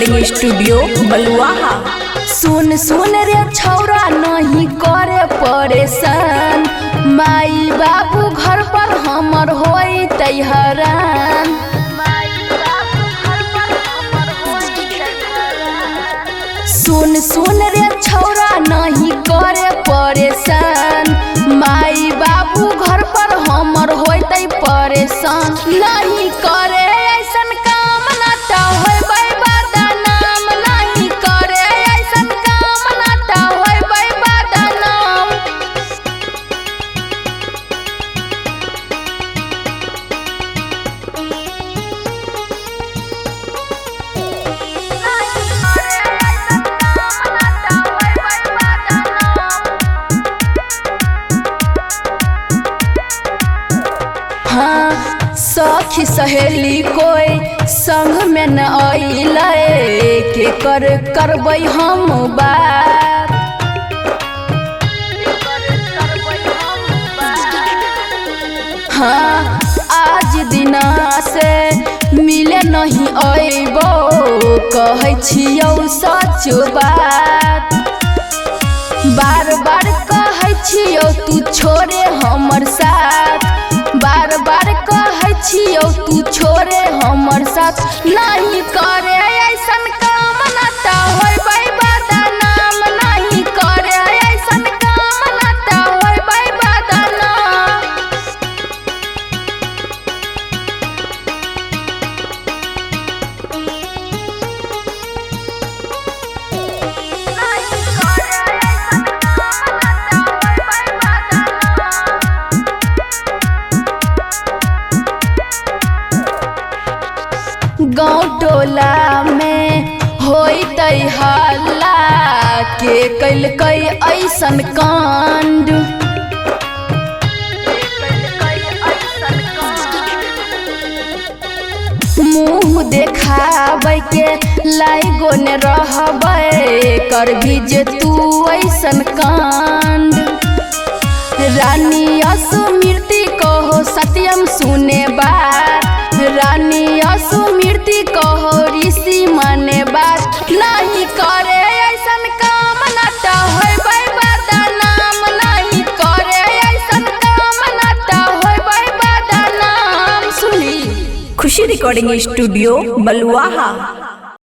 Recording studio बलुआहा। सुन सुन रे छौरा नहीं करे परेशान, माई बाबू घर पर हमर होई तैहरान। सुन सुन रे छौरा नहीं करे परेशान, माई बाबू घर पर हमर होई परेशान। नहीं करे ऐसन काम ना त होई बदनाम, नहीं करे ऐसन काम ना त होई बदनाम। हाँ सखी सहेली कोई संग में न अइले, के करबै हम बात। हाँ आज दिना से मिले नहीं अइबो, कहै छियौ सच बात। बार बार कहै छियौ तू छोड़े हमर साथ, बार बार कहै छियौ तू छोड़े हमर साथ। नहीं करे ऐसन काम ना त होई बदनाम, नहीं करे ऐसन काम ना त होई बदनाम। गाँव टोला में होई तै हल्ला, के कैलकै ऐसन कांड। मुँह देखाबै के लाइगो ने रहबै, करभी जे तू ऐसन कांड। रानी असुमृति कहो सत्यम सुने बात, रानी असुमृति कहो ऋषि माने बात। नहीं करे ऐसन काम ना त होई बदनाम, नहीं करे ऐसन काम ना त होई बदनाम। सुनी खुशी रिकॉर्डिंग स्टूडियो बलुआहा।